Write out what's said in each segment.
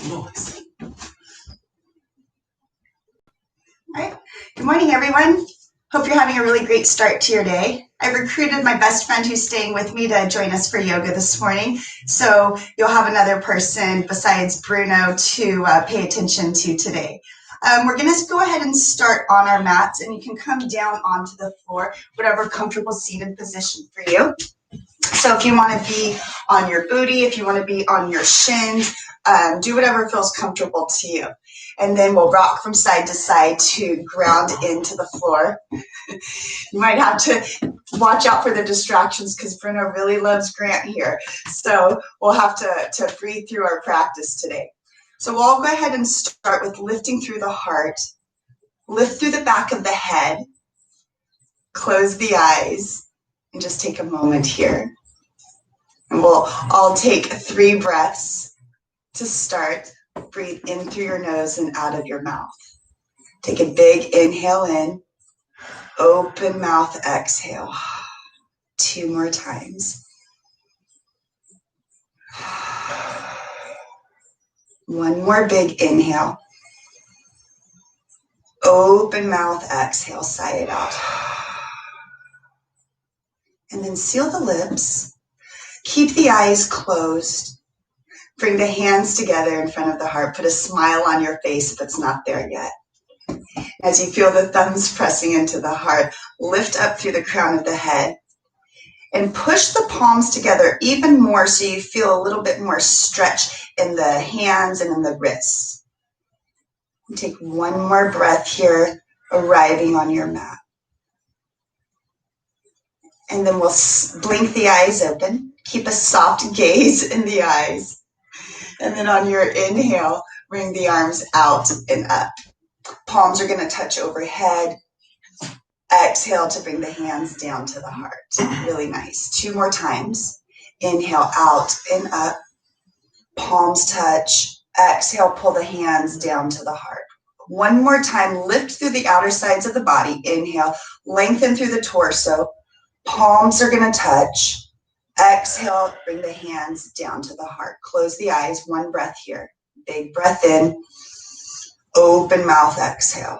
noise. All right. Good morning, everyone. Hope you're having a really great start to your day. I recruited my best friend who's staying with me to join us for yoga this morning. So you'll have another person besides Bruno to pay attention to today. We're going to go ahead and start on our mats, and you can come down onto the floor, whatever comfortable seated position for you. So if you want to be on your booty, if you want to be on your shins, do whatever feels comfortable to you. And then we'll rock from side to side to ground into the floor. You might have to watch out for the distractions because Bruno really loves Grant here. So we'll have to breathe through our practice today. So we'll all go ahead and start with lifting through the heart. Lift through the back of the head. Close the eyes and just take a moment here. And we'll all take 3 breaths to start. Breathe in through your nose and out of your mouth. Take a big inhale in. Open mouth, exhale. 2 more times. 1 more big inhale. Open mouth, exhale, sigh it out. And then seal the lips. Keep the eyes closed. Bring the hands together in front of the heart. Put a smile on your face if it's not there yet. As you feel the thumbs pressing into the heart, lift up through the crown of the head and push the palms together even more so you feel a little bit more stretch in the hands and in the wrists. And take 1 more breath here, arriving on your mat. And then we'll blink the eyes open. Keep a soft gaze in the eyes. And then on your inhale, bring the arms out and up. Palms are going to touch overhead. Exhale to bring the hands down to the heart. Really nice. 2 more times. Inhale out and up. Palms touch. Exhale, pull the hands down to the heart. 1 more time. Lift through the outer sides of the body. Inhale. Lengthen through the torso. Palms are going to touch. Exhale, bring the hands down to the heart. Close the eyes. 1 breath here. Big breath in. Open mouth, exhale.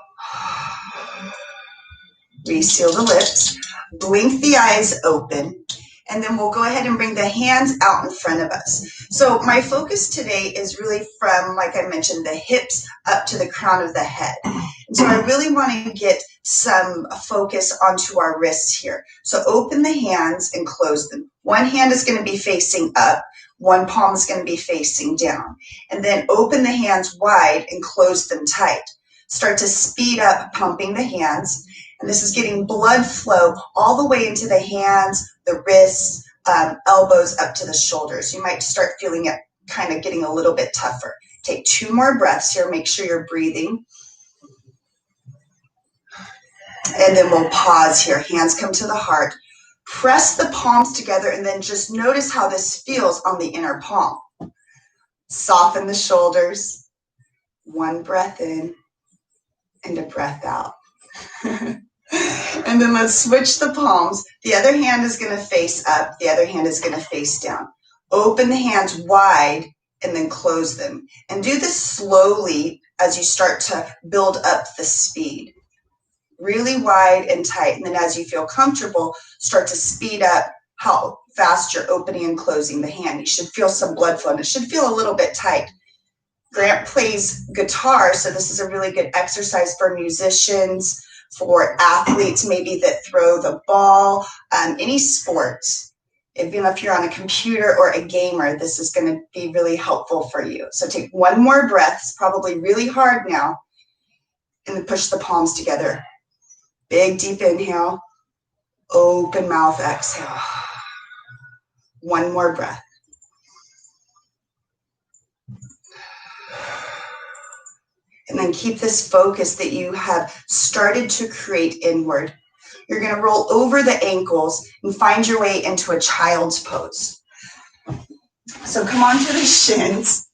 Reseal the lips. Blink the eyes open. And then we'll go ahead and bring the hands out in front of us. So my focus today is really from, like I mentioned, the hips up to the crown of the head. And so I really want to get some focus onto our wrists here. So open the hands and close them. 1 hand is going to be facing up. 1 palm is going to be facing down. And then open the hands wide and close them tight. Start to speed up pumping the hands. And this is getting blood flow all the way into the hands, the wrists, elbows up to the shoulders. You might start feeling it kind of getting a little bit tougher. Take 2 more breaths here. Make sure you're breathing. And then we'll pause here. Hands come to the heart. Press the palms together and then just notice how this feels on the inner palm. Soften the shoulders. 1 breath in and a breath out. And then let's switch the palms. The other hand is going to face up. The other hand is going to face down. Open the hands wide and then close them. And do this slowly as you start to build up the speed. Really wide and tight. And then as you feel comfortable, start to speed up how fast you're opening and closing the hand. You should feel some blood flow, and it should feel a little bit tight. Grant plays guitar, so this is a really good exercise for musicians, for athletes maybe that throw the ball, any sports. Even if you're on a computer or a gamer, this is going to be really helpful for you. So take 1 more breath. It's probably really hard now. And then push the palms together. Big, deep inhale. Open mouth, exhale. 1 more breath. And then keep this focus that you have started to create inward. You're going to roll over the ankles and find your way into a child's pose. So come onto the shins.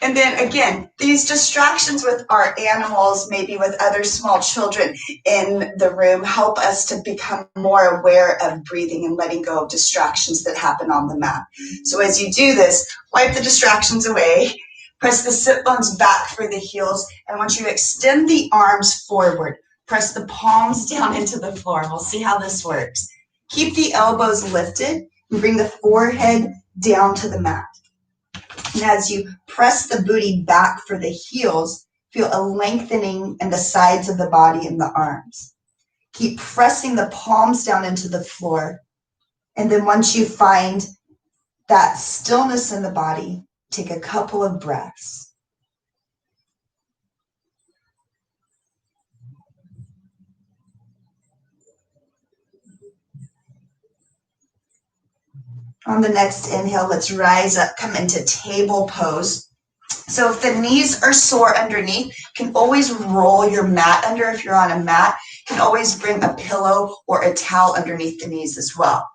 And then again, these distractions with our animals, maybe with other small children in the room, help us to become more aware of breathing and letting go of distractions that happen on the mat. So as you do this, wipe the distractions away. Press the sit bones back for the heels, and I want you to extend the arms forward. Press the palms down into the floor. We'll see how this works. Keep the elbows lifted and bring the forehead down to the mat. And as you press the booty back for the heels, feel a lengthening in the sides of the body and the arms. Keep pressing the palms down into the floor. And then once you find that stillness in the body, take a couple of breaths. On the next inhale, let's rise up, come into table pose. So if the knees are sore underneath, you can always roll your mat under. If you're on a mat, you can always bring a pillow or a towel underneath the knees as well.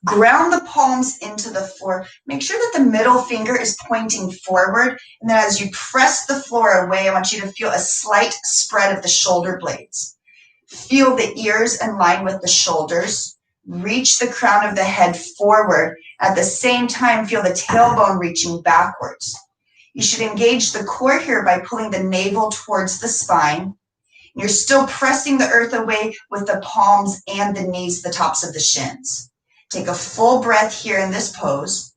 Ground the palms into the floor. Make sure that the middle finger is pointing forward. And then as you press the floor away, I want you to feel a slight spread of the shoulder blades. Feel the ears in line with the shoulders. Reach the crown of the head forward. At the same time, feel the tailbone reaching backwards. You should engage the core here by pulling the navel towards the spine. You're still pressing the earth away with the palms and the knees, the tops of the shins. Take a full breath here in this pose.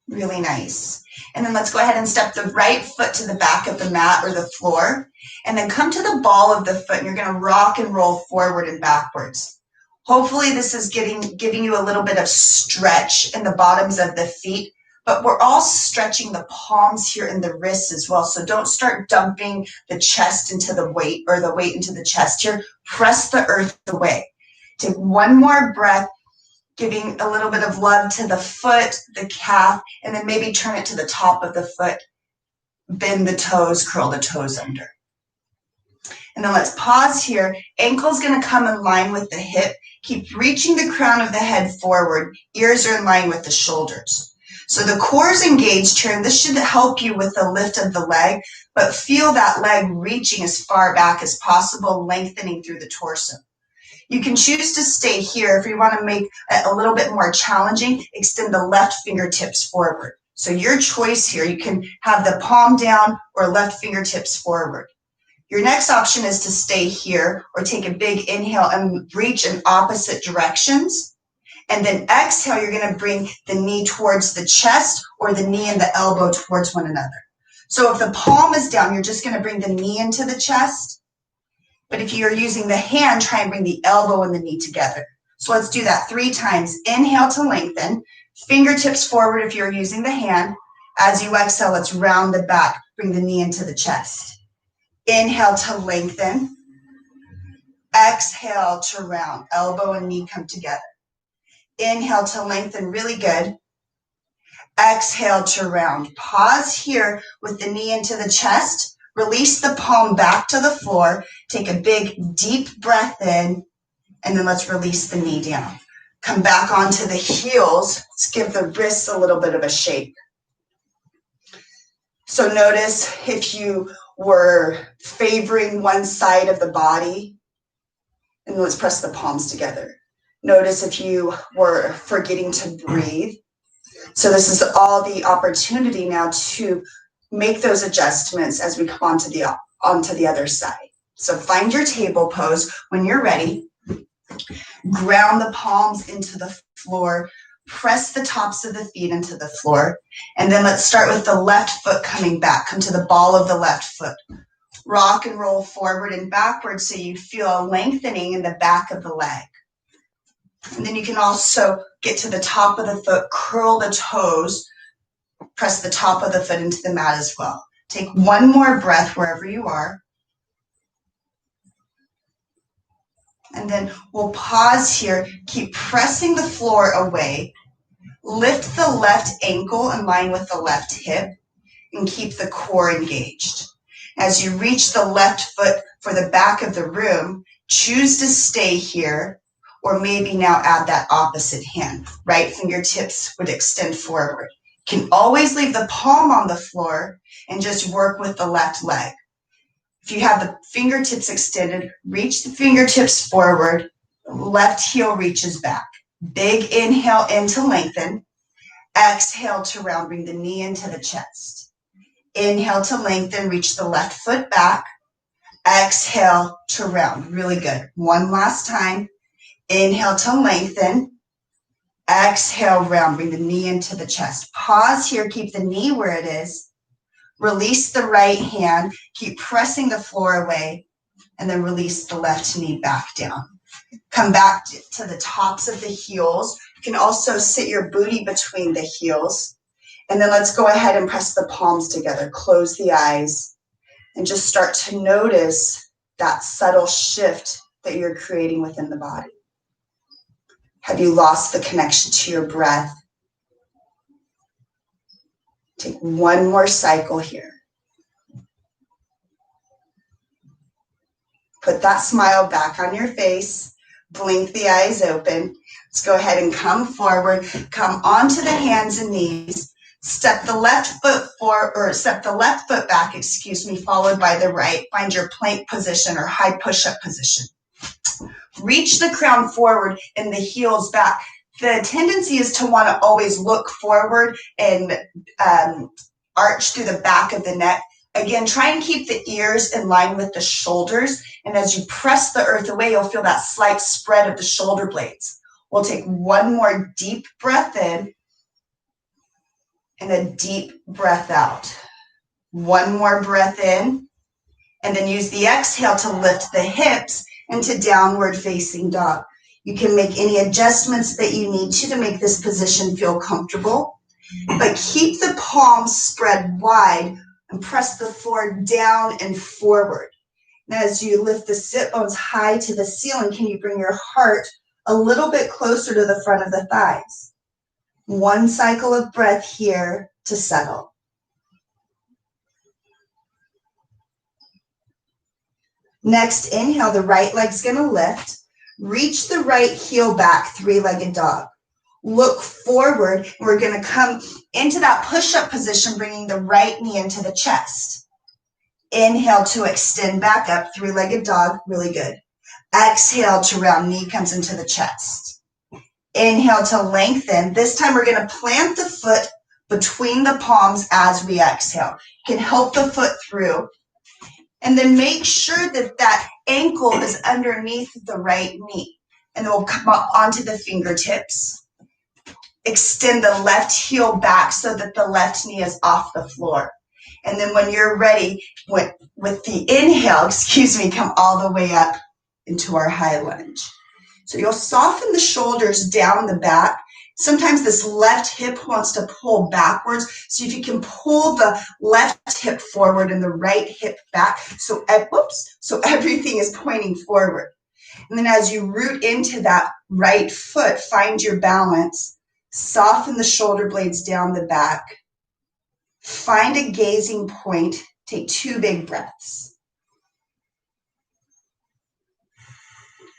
Really nice. And then let's go ahead and step the right foot to the back of the mat or the floor. And then come to the ball of the foot, and you're going to rock and roll forward and backwards. Hopefully this is giving you a little bit of stretch in the bottoms of the feet, but we're all stretching the palms here and the wrists as well. So don't start dumping the chest into the weight or the weight into the chest here. Press the earth away. Take one more breath, giving a little bit of love to the foot, the calf, and then maybe turn it to the top of the foot. Bend the toes, curl the toes under. And then let's pause here. Ankle's going to come in line with the hip. Keep reaching the crown of the head forward. Ears are in line with the shoulders. So the core is engaged here, and this should help you with the lift of the leg, but feel that leg reaching as far back as possible, lengthening through the torso. You can choose to stay here. If you want to make it a little bit more challenging, extend the left fingertips forward. So your choice here, you can have the palm down or left fingertips forward. Your next option is to stay here or take a big inhale and reach in opposite directions. And then exhale, you're going to bring the knee towards the chest or the knee and the elbow towards one another. So if the palm is down, you're just going to bring the knee into the chest. But if you're using the hand, try and bring the elbow and the knee together. So let's do that 3 times. Inhale to lengthen. Fingertips forward if you're using the hand. As you exhale, let's round the back. Bring the knee into the chest. Inhale to lengthen. Exhale to round. Elbow and knee come together. Inhale to lengthen, really good. Exhale to round. Pause here with the knee into the chest. Release the palm back to the floor. Take a big, deep breath in, and then let's release the knee down. Come back onto the heels. Let's give the wrists a little bit of a shake. So notice if you were favoring one side of the body, and let's press the palms together. Notice if you were forgetting to breathe. So this is all the opportunity now to make those adjustments as we come onto the other side. So find your table pose. When you're ready, ground the palms into the floor. Press the tops of the feet into the floor. And then let's start with the left foot coming back. Come to the ball of the left foot. Rock and roll forward and backwards so you feel a lengthening in the back of the leg. And then you can also get to the top of the foot, curl the toes, press the top of the foot into the mat as well. Take one more breath wherever you are. And then we'll pause here. Keep pressing the floor away. Lift the left ankle in line with the left hip and keep the core engaged. As you reach the left foot for the back of the room, choose to stay here or maybe now add that opposite hand. Right fingertips would extend forward. You can always leave the palm on the floor and just work with the left leg. If you have the fingertips extended, reach the fingertips forward. Left heel reaches back. Big inhale in to lengthen. Exhale to round, bring the knee into the chest. Inhale to lengthen, reach the left foot back. Exhale to round, really good. One last time. Inhale to lengthen. Exhale, round, bring the knee into the chest. Pause here, keep the knee where it is. Release the right hand, keep pressing the floor away, and then release the left knee back down. Come back to the tops of the heels. You can also sit your booty between the heels. And then let's go ahead and press the palms together. Close the eyes and just start to notice that subtle shift that you're creating within the body. Have you lost the connection to your breath? Take one more cycle here. Put that smile back on your face. Blink the eyes open. Let's go ahead and come forward. Come onto the hands and knees. Step the left foot back, followed by the right. Find your plank position or high push-up position. Reach the crown forward and the heels back. The tendency is to want to always look forward and arch through the back of the neck. Again, try and keep the ears in line with the shoulders. And as you press the earth away, you'll feel that slight spread of the shoulder blades. We'll take one more deep breath in and a deep breath out. One more breath in, and then use the exhale to lift the hips into downward facing dog. You can make any adjustments that you need to make this position feel comfortable, but keep the palms spread wide and press the floor down and forward. Now, as you lift the sit bones high to the ceiling, can you bring your heart a little bit closer to the front of the thighs? One cycle of breath here to settle. Next, inhale, the right leg's gonna lift. Reach the right heel back, three-legged dog. Look forward, and we're gonna come into that push-up position, bringing the right knee into the chest. Inhale to extend back up, three-legged dog, really good. Exhale to round, knee comes into the chest. Inhale to lengthen. This time we're gonna plant the foot between the palms as we exhale. You can help the foot through. And then make sure that that ankle is underneath the right knee. And then we'll come up onto the fingertips. Extend the left heel back so that the left knee is off the floor. And then when you're ready, with the inhale, come all the way up into our high lunge. So you'll soften the shoulders down the back. Sometimes this left hip wants to pull backwards. So if you can pull the left hip forward and the right hip back, so everything is pointing forward. And then as you root into that right foot, find your balance. Soften the shoulder blades down the back. Find a gazing point. Take 2 big breaths.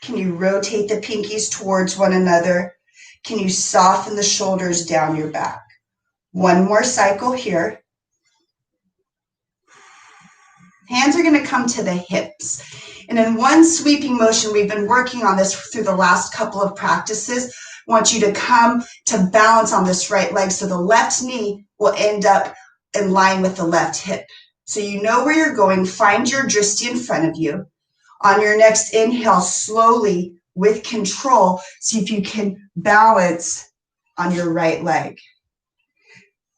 Can you rotate the pinkies towards one another? Can you soften the shoulders down your back? One more cycle here. Hands are going to come to the hips. And in one sweeping motion, we've been working on this through the last couple of practices. I want you to come to balance on this right leg so the left knee will end up in line with the left hip. So you know where you're going. Find your drishti in front of you. On your next inhale, slowly, with control, see if you can balance on your right leg.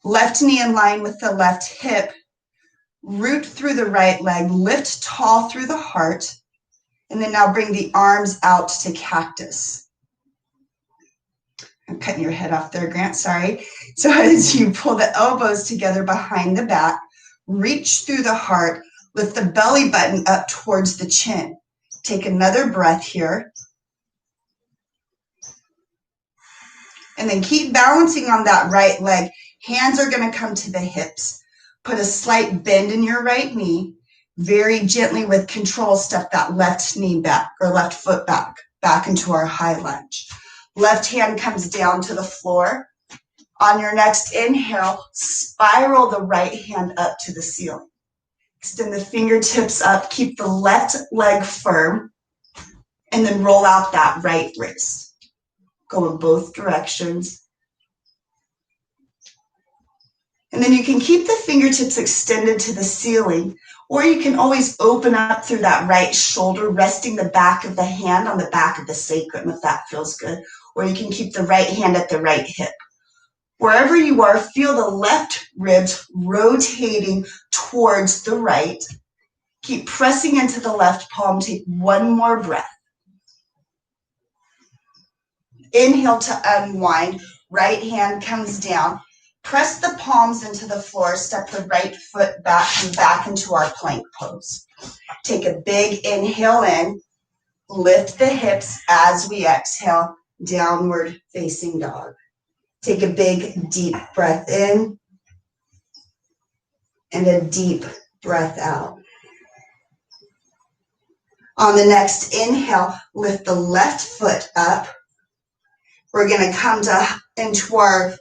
Left knee in line with the left hip. Root through the right leg. Lift tall through the heart. And then now bring the arms out to cactus. I'm cutting your head off there, Grant, sorry. So as you pull the elbows together behind the back, reach through the heart, lift the belly button up towards the chin. Take another breath here. And then keep balancing on that right leg. Hands are going to come to the hips. Put a slight bend in your right knee. Very gently with control, step that left knee back or left foot back into our high lunge. Left hand comes down to the floor. On your next inhale, spiral the right hand up to the ceiling. Extend the fingertips up. Keep the left leg firm. And then roll out that right wrist. Go in both directions. And then you can keep the fingertips extended to the ceiling, or you can always open up through that right shoulder, resting the back of the hand on the back of the sacrum if that feels good. Or you can keep the right hand at the right hip. Wherever you are, feel the left ribs rotating towards the right. Keep pressing into the left palm. Take one more breath. Inhale to unwind. Right hand comes down. Press the palms into the floor. Step the right foot back and back into our plank pose. Take a big inhale in. Lift the hips as we exhale. Downward facing dog. Take a big, deep breath in and a deep breath out. On the next inhale, lift the left foot up. We're going to come into our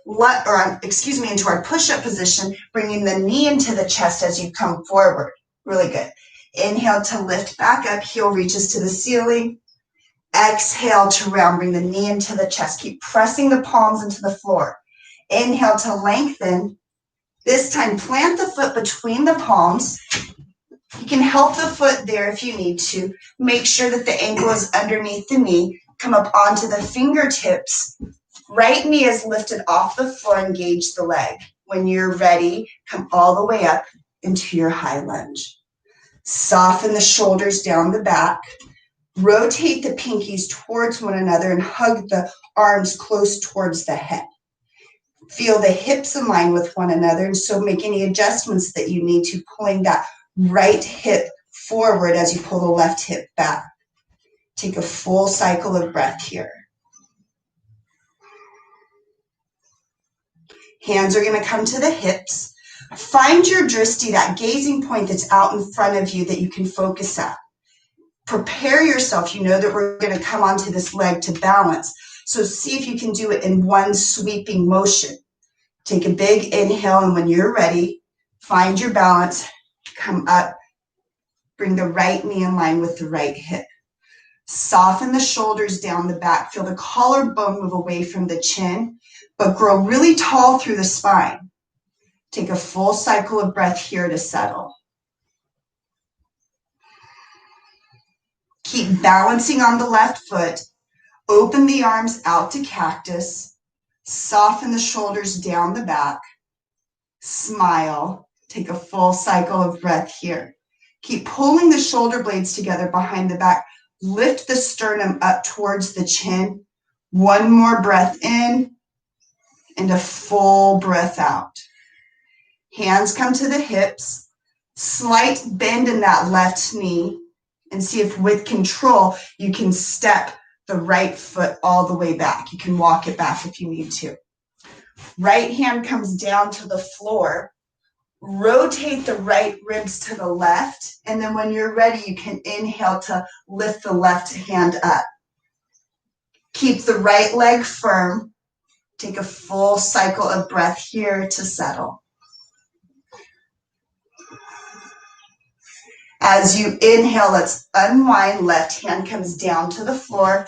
push-up position, bringing the knee into the chest as you come forward. Really good. Inhale to lift back up, heel reaches to the ceiling. Exhale to round, bring the knee into the chest. Keep pressing the palms into the floor. Inhale to lengthen. This time, plant the foot between the palms. You can help the foot there if you need to. Make sure that the ankle is underneath the knee. Come up onto the fingertips. Right knee is lifted off the floor. Engage the leg. When you're ready, come all the way up into your high lunge. Soften the shoulders down the back. Rotate the pinkies towards one another and hug the arms close towards the head. Feel the hips align with one another, and so make any adjustments that you need to, pulling that right hip forward as you pull the left hip back. Take a full cycle of breath here. Hands are going to come to the hips. Find your drishti, that gazing point that's out in front of you that you can focus at. Prepare yourself. You know that we're going to come onto this leg to balance. So see if you can do it in one sweeping motion. Take a big inhale, and when you're ready, find your balance. Come up. Bring the right knee in line with the right hip. Soften the shoulders down the back. Feel the collarbone move away from the chin, but grow really tall through the spine. Take a full cycle of breath here to settle. Keep balancing on the left foot. Open the arms out to cactus. Soften the shoulders down the back. Smile. Take a full cycle of breath here. Keep pulling the shoulder blades together behind the back. Lift the sternum up towards the chin. One more breath in and a full breath out. Hands come to the hips. Slight bend in that left knee. And see if with control you can step the right foot all the way back. You can walk it back if you need to. Right hand comes down to the floor. Rotate the right ribs to the left. And then when you're ready, you can inhale to lift the left hand up. Keep the right leg firm. Take a full cycle of breath here to settle. As you inhale, let's unwind. Left hand comes down to the floor.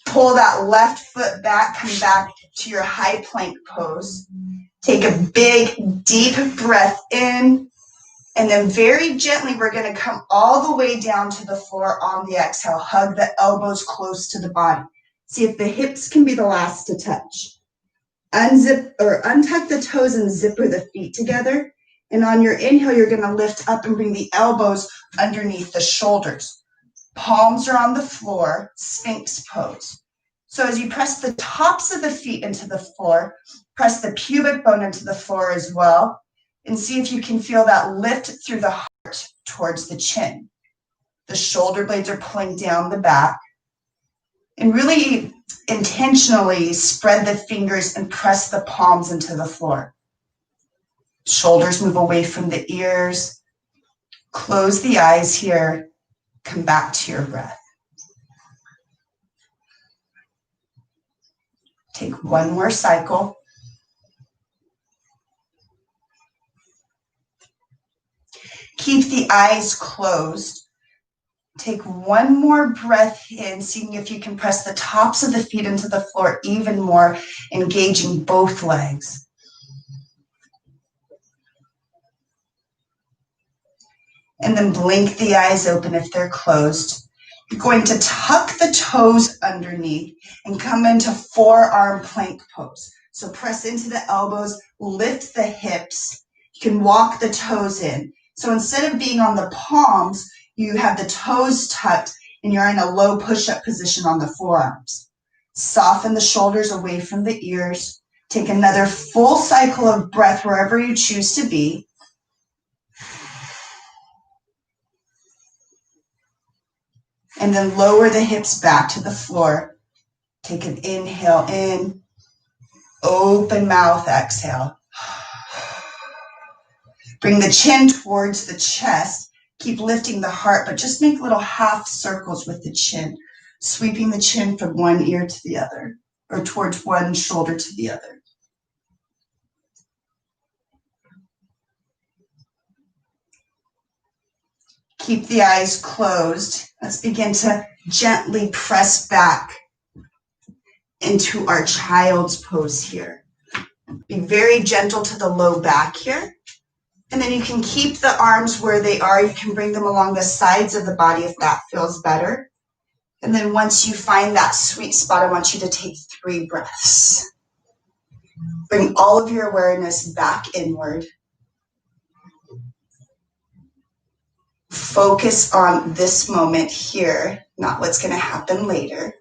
Pull that left foot back. Come back to your high plank pose. Take a big, deep breath in. And then very gently, we're going to come all the way down to the floor on the exhale. Hug the elbows close to the body. See if the hips can be the last to touch. Unzip or untuck the toes and zipper the feet together. And on your inhale, you're going to lift up and bring the elbows underneath the shoulders. Palms are on the floor, Sphinx pose. So as you press the tops of the feet into the floor, press the pubic bone into the floor as well, and see if you can feel that lift through the heart towards the chin. The shoulder blades are pulling down the back. And really intentionally spread the fingers and press the palms into the floor. Shoulders move away from the ears. Close the eyes here. Come back to your breath. Take one more cycle. Keep the eyes closed. Take one more breath in, seeing if you can press the tops of the feet into the floor even more, engaging both legs. And then blink the eyes open if they're closed. You're going to tuck the toes underneath and come into forearm plank pose. So press into the elbows, lift the hips. You can walk the toes in. So instead of being on the palms, you have the toes tucked and you're in a low push-up position on the forearms. Soften the shoulders away from the ears. Take another full cycle of breath wherever you choose to be. And then lower the hips back to the floor. Take an inhale in. Open mouth, exhale. Bring the chin towards the chest. Keep lifting the heart, but just make little half circles with the chin, sweeping the chin from one ear to the other, or towards one shoulder to the other. Keep the eyes closed. Let's begin to gently press back into our child's pose here. Be very gentle to the low back here. And then you can keep the arms where they are. You can bring them along the sides of the body if that feels better. And then once you find that sweet spot, I want you to take 3 breaths. Bring all of your awareness back inward. Focus on this moment here, not what's going to happen later.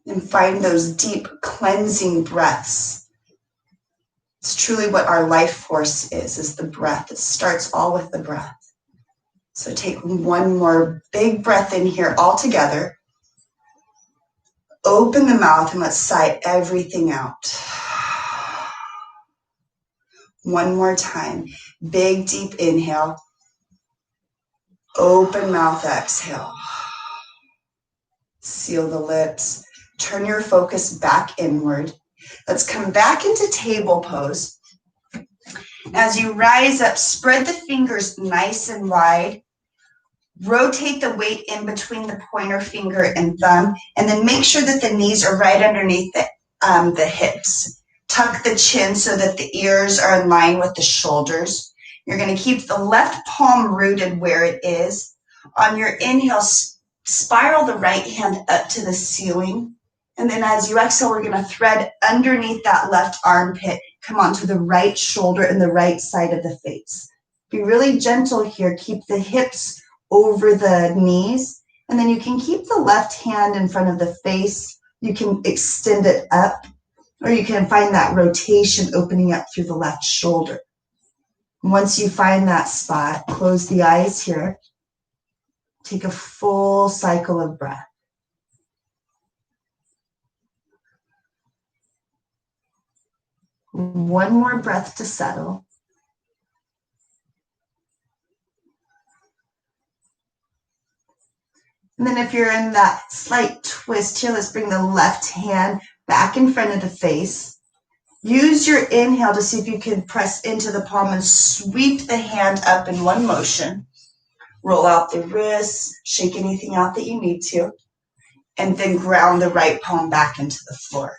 And find those deep cleansing breaths. It's truly what our life force is the breath. It starts all with the breath. So take one more big breath in here all together. Open the mouth and let's sigh everything out. One more time. Big, deep inhale. Open mouth, exhale. Seal the lips. Turn your focus back inward. Let's come back into table pose. As you rise up, spread the fingers nice and wide. Rotate the weight in between the pointer finger and thumb, and then make sure that the knees are right underneath the hips. Tuck the chin so that the ears are in line with the shoulders. You're going to keep the left palm rooted where it is. On your inhale, spiral the right hand up to the ceiling. And then as you exhale, we're going to thread underneath that left armpit, come onto the right shoulder and the right side of the face. Be really gentle here. Keep the hips over the knees. And then you can keep the left hand in front of the face. You can extend it up. Or you can find that rotation opening up through the left shoulder. Once you find that spot, close the eyes here. Take a full cycle of breath. One more breath to settle. And then if you're in that slight twist here, let's bring the left hand back in front of the face. Use your inhale to see if you can press into the palm and sweep the hand up in one motion. Roll out the wrists, shake anything out that you need to, and then ground the right palm back into the floor.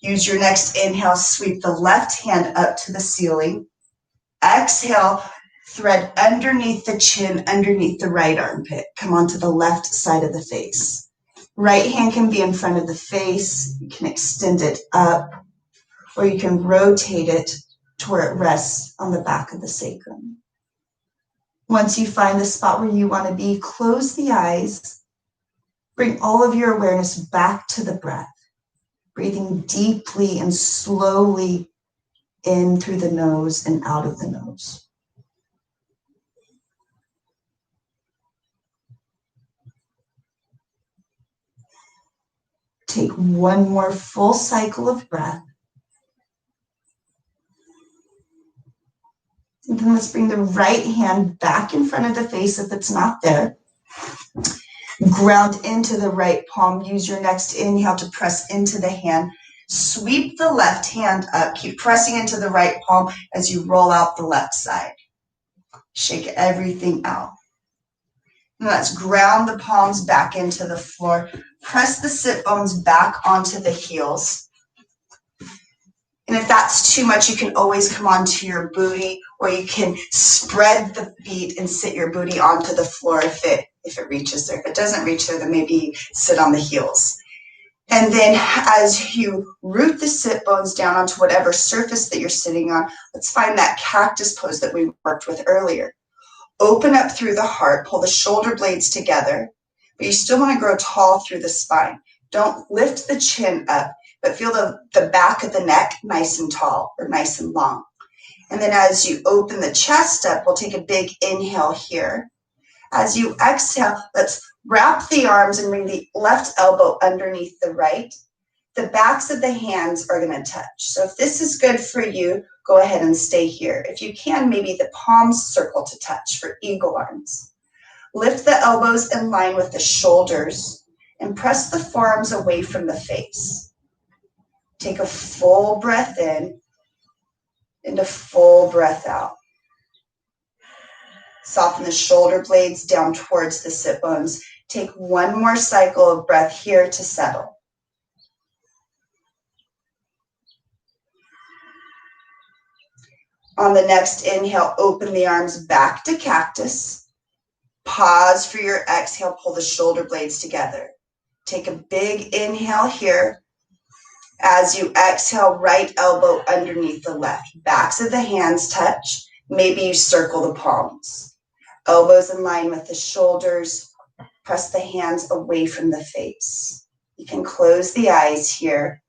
Use your next inhale, sweep the left hand up to the ceiling. Exhale, thread underneath the chin, underneath the right armpit. Come onto the left side of the face. Right hand can be in front of the face. You can extend it up, or you can rotate it to where it rests on the back of the sacrum. Once you find the spot where you want to be, close the eyes. Bring all of your awareness back to the breath. Breathing deeply and slowly in through the nose and out of the nose. Take one more full cycle of breath. And then let's bring the right hand back in front of the face if it's not there. Ground into the right palm. Use your next inhale to press into the hand. Sweep the left hand up. Keep pressing into the right palm as you roll out the left side. Shake everything out. And let's ground the palms back into the floor. Press the sit bones back onto the heels. And if that's too much, you can always come onto your booty, or you can spread the feet and sit your booty onto the floor if it reaches there. If it doesn't reach there, then maybe sit on the heels. And then as you root the sit bones down onto whatever surface that you're sitting on, let's find that cactus pose that we worked with earlier. Open up through the heart, pull the shoulder blades together, but you still want to grow tall through the spine. Don't lift the chin up, but feel the back of the neck nice and tall or nice and long. And then as you open the chest up, we'll take a big inhale here. As you exhale, let's wrap the arms and bring the left elbow underneath the right. The backs of the hands are going to touch. So if this is good for you, go ahead and stay here. If you can, maybe the palms circle to touch for eagle arms. Lift the elbows in line with the shoulders and press the forearms away from the face. Take a full breath in and a full breath out. Soften the shoulder blades down towards the sit bones. Take one more cycle of breath here to settle. On the next inhale, open the arms back to cactus. Pause for your exhale, pull the shoulder blades together. Take a big inhale here. As you exhale, right elbow underneath the left. Backs of the hands touch. Maybe you circle the palms. Elbows in line with the shoulders. Press the hands away from the face. You can close the eyes here.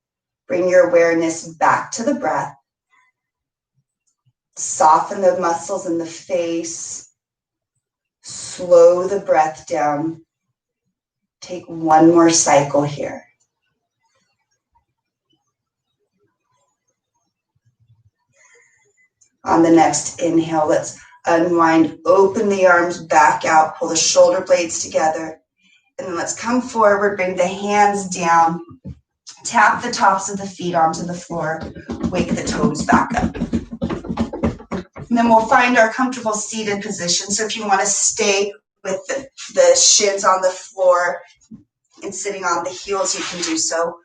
Bring your awareness back to the breath. Soften the muscles in the face. Slow the breath down. Take one more cycle here. On the next inhale, let's unwind, open the arms back out, pull the shoulder blades together, and then let's come forward, bring the hands down, tap the tops of the feet onto the floor, wake the toes back up. And then we'll find our comfortable seated position. So if you want to stay with the shins on the floor and sitting on the heels, you can do so.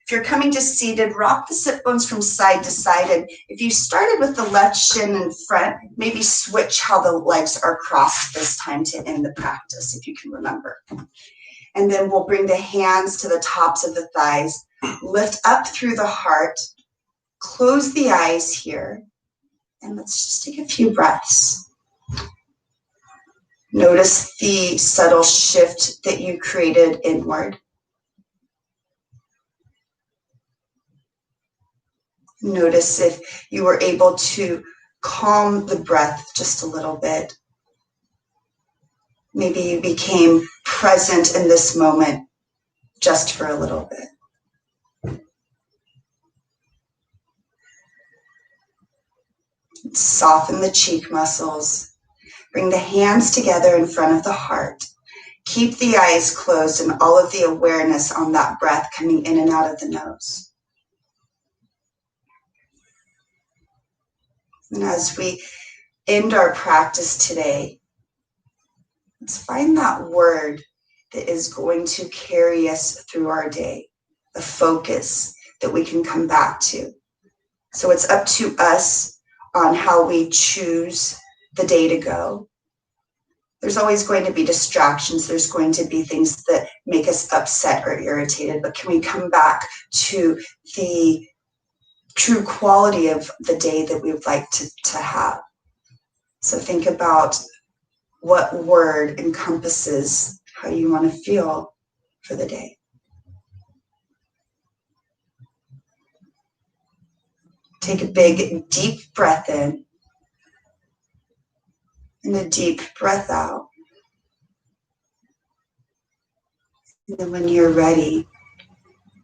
If you're coming to seated, rock the sit bones from side to side. And if you started with the left shin in front, maybe switch how the legs are crossed this time to end the practice, if you can remember. And then we'll bring the hands to the tops of the thighs, lift up through the heart, close the eyes here, and let's just take a few breaths. Notice the subtle shift that you created inward. Notice if you were able to calm the breath just a little bit. Maybe you became present in this moment just for a little bit. Soften the cheek muscles. Bring the hands together in front of the heart. Keep the eyes closed and all of the awareness on that breath coming in and out of the nose. And as we end our practice today, let's find that word that is going to carry us through our day, the focus that we can come back to. So it's up to us on how we choose the day to go. There's always going to be distractions. There's going to be things that make us upset or irritated, but can we come back to the true quality of the day that we would like to have? So think about what word encompasses how you want to feel for the day. Take a big, deep breath in and a deep breath out. And then when you're ready,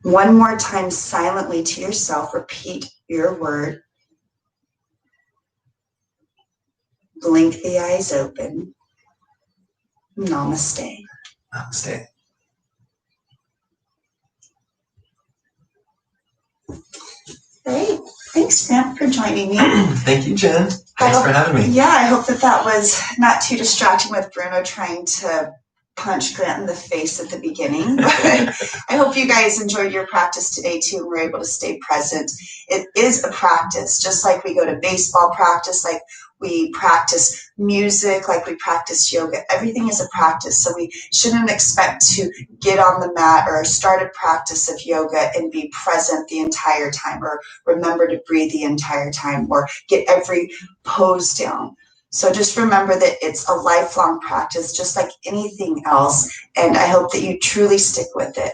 one more time silently to yourself, repeat your word. Blink the eyes open. Namaste. Namaste. Great. Thanks, Grant, for joining me. Thank you, Jen. Thanks for having me. Yeah, I hope that was not too distracting with Bruno trying to punch Grant in the face at the beginning. I hope you guys enjoyed your practice today too and were able to stay present. It is a practice, just like we go to baseball practice, like we practice music, like we practice yoga. Everything is a practice, so we shouldn't expect to get on the mat or start a practice of yoga and be present the entire time, or remember to breathe the entire time, or get every pose down. So just remember that it's a lifelong practice, just like anything else, and I hope that you truly stick with it.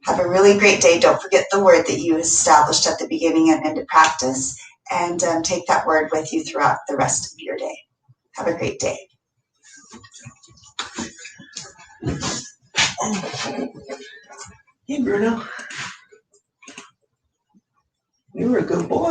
Have a really great day. Don't forget the word that you established at the beginning and end of practice, and take that word with you throughout the rest of your day. Have a great day. Hey, Bruno. You were a good boy.